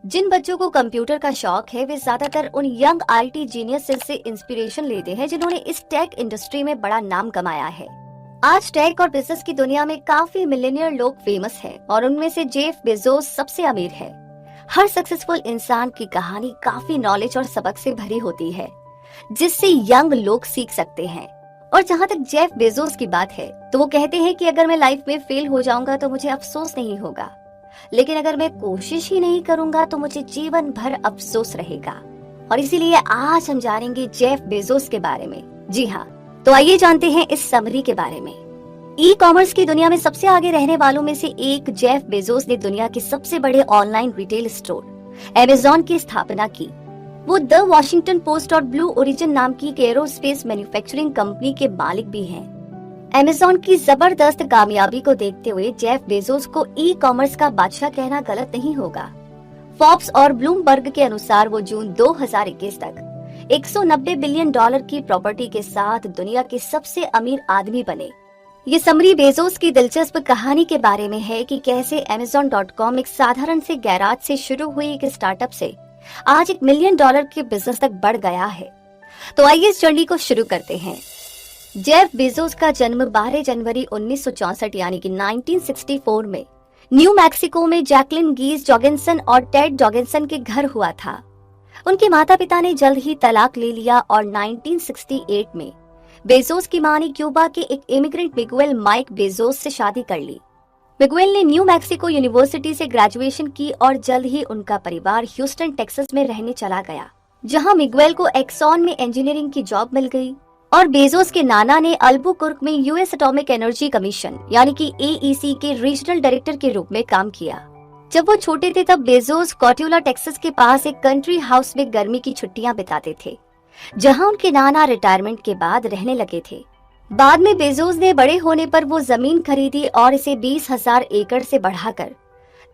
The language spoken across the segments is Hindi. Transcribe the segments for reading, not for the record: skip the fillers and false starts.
जिन बच्चों को कंप्यूटर का शौक है वे ज्यादातर उन यंग आईटी जीनियस से इंस्पिरेशन लेते हैं जिन्होंने इस टेक इंडस्ट्री में बड़ा नाम कमाया है। आज टेक और बिजनेस की दुनिया में काफी मिलियनियर लोग फेमस हैं और उनमें से जेफ बेजोस सबसे अमीर है। हर सक्सेसफुल इंसान की कहानी काफी नॉलेज और सबक से भरी होती है जिससे यंग लोग सीख सकते हैं। और जहाँ तक जेफ बेजोस की बात है तो वो कहते हैं कि अगर मैं लाइफ में फेल हो जाऊंगा तो मुझे अफसोस नहीं होगा, लेकिन अगर मैं कोशिश ही नहीं करूंगा तो मुझे जीवन भर अफसोस रहेगा। और इसीलिए आज हम जानेंगे जेफ बेजोस के बारे में। जी हाँ, तो आइए जानते हैं इस समरी के बारे में। ई कॉमर्स की दुनिया में सबसे आगे रहने वालों में से एक जेफ बेजोस ने दुनिया के सबसे बड़े ऑनलाइन रिटेल स्टोर अमेज़न की स्थापना की। वो द वॉशिंगटन पोस्ट और ब्लू ओरिजिन नाम की एरोस्पेस मैन्युफैक्चरिंग कंपनी के मालिक भी हैं। अमेज़न की जबरदस्त कामयाबी को देखते हुए जेफ बेजोस को ई कॉमर्स का बादशाह कहना गलत नहीं होगा। फोर्ब्स और ब्लूमबर्ग के अनुसार वो जून 2021 तक $190 बिलियन की प्रॉपर्टी के साथ दुनिया के सबसे अमीर आदमी बने। ये समरी बेजोस की दिलचस्प कहानी के बारे में है कि कैसे Amazon.com एक साधारण से गैराज से शुरू हुई एक स्टार्टअप से आज $1 मिलियन के बिजनेस तक बढ़ गया है। तो आइए इस जर्नी को शुरू करते हैं। जेफ बेजोस का जन्म 12 जनवरी 1964 यानी कि 1964 में न्यू मैक्सिको में जैकलिन गीज जॉर्गेनसन और टेड जॉर्गेनसन के घर हुआ था। उनके माता पिता ने जल्द ही तलाक ले लिया और 1968 में बेजोस की मां ने क्यूबा के एक इमिग्रेंट मिगुएल माइक बेजोस से शादी कर ली। मिगुएल ने न्यू मैक्सिको यूनिवर्सिटी से ग्रेजुएशन की और जल्द ही उनका परिवार ह्यूस्टन टेक्सास में रहने चला गया, जहां मिगुएल को एक्सॉन में इंजीनियरिंग की जॉब मिल गई और बेजोस के नाना ने अल्बुकुर्क में यूएस एटॉमिक एनर्जी कमीशन यानी कि एईसी के रीजनल डायरेक्टर के रूप में काम किया। जब वो छोटे थे तब बेजोस कॉट्यूला टेक्सास के पास एक कंट्री हाउस में गर्मी की छुट्टियां बिताते थे, जहां उनके नाना रिटायरमेंट के बाद रहने लगे थे। बाद में बेजोस ने बड़े होने पर वो जमीन खरीदी और इसे 20,000 एकड़ से बढ़ाकर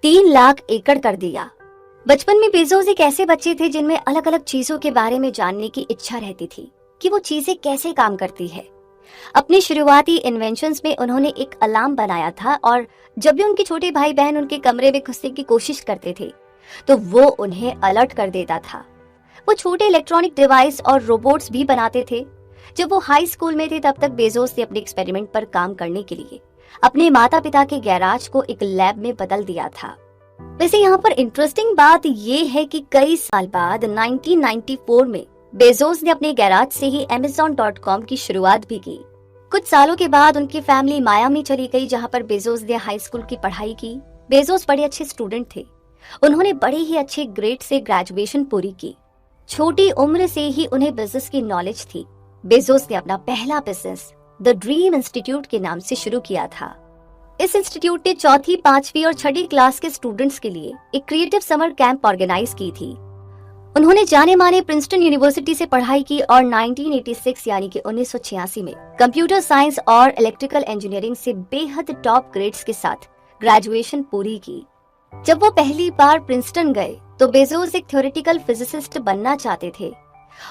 3 लाख एकड़ कर दिया। बचपन में बेजोस एक ऐसे बच्चे थे जिनमें अलग अलग चीजों के बारे में जानने की इच्छा रहती थी कि वो चीजें कैसे काम करती है। अपने शुरुआती इन्वेंशंस में उन्होंने एक अलार्म बनाया था और जब भी उनके छोटे भाई बहन उनके कमरे में घुसने की कोशिश करते थे तो वो उन्हें अलर्ट कर देता था। वो छोटे इलेक्ट्रॉनिक डिवाइस और रोबोट्स भी बनाते थे। जब वो हाई स्कूल में थे तब तक बेजोस ने अपने एक्सपेरिमेंट पर काम करने के लिए अपने माता पिता के गैराज को एक लैब में बदल दिया था। वैसे यहाँ पर इंटरेस्टिंग बात ये है कि कई साल बाद 1994 में बेजोस ने अपने गैराज से ही Amazon.com की शुरुआत भी की। कुछ सालों के बाद उनकी फैमिली मायामी चली गई, जहाँ पर बेजोस ने हाई स्कूल की पढ़ाई की। बेजोस बड़े अच्छे स्टूडेंट थे। उन्होंने बड़े ही अच्छे ग्रेड से ग्रेजुएशन पूरी की। छोटी उम्र से ही उन्हें बिजनेस की नॉलेज थी। बेजोस ने अपना पहला बिजनेस द ड्रीम इंस्टीट्यूट के नाम से शुरू किया था। इस इंस्टीट्यूट ने चौथी, 5वीं और 6वीं क्लास के स्टूडेंट्स के लिए एक क्रिएटिव समर कैंप ऑर्गेनाइज की थी। उन्होंने जाने माने प्रिंसटन यूनिवर्सिटी से पढ़ाई की और 1986 यानी कि 1986 में कंप्यूटर साइंस और इलेक्ट्रिकल इंजीनियरिंग से बेहद टॉप ग्रेड्स के साथ ग्रेजुएशन पूरी की। जब वो पहली बार प्रिंसटन गए तो बेजोस एक थ्योरेटिकल फिजिसिस्ट बनना चाहते थे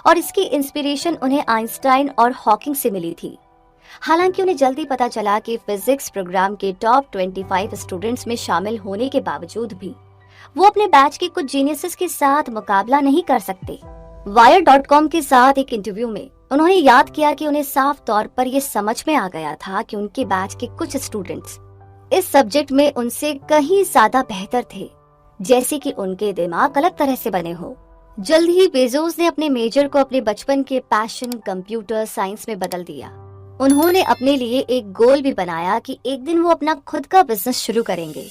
और इसकी इंस्पिरेशन उन्हें आइंस्टाइन और हॉकिंग से मिली थी। हालांकि उन्हें जल्दी पता चला कि फिजिक्स प्रोग्राम के टॉप 25 स्टूडेंट्स में शामिल होने के बावजूद भी वो अपने बैच के कुछ जीनियसेस के साथ मुकाबला नहीं कर सकते। Wire.com के साथ एक इंटरव्यू में उन्होंने याद किया कि उन्हें साफ तौर पर ये समझ में आ गया था कि उनके बैच के कुछ स्टूडेंट्स इस सब्जेक्ट में उनसे कहीं ज्यादा बेहतर थे, जैसे कि उनके दिमाग अलग तरह से बने हो। जल्द ही बेजोस ने अपने मेजर को अपने बचपन के पैशन कंप्यूटर साइंस में बदल दिया। उन्होंने अपने लिए एक गोल भी बनाया कि एक दिन वो अपना खुद का बिजनेस शुरू करेंगे।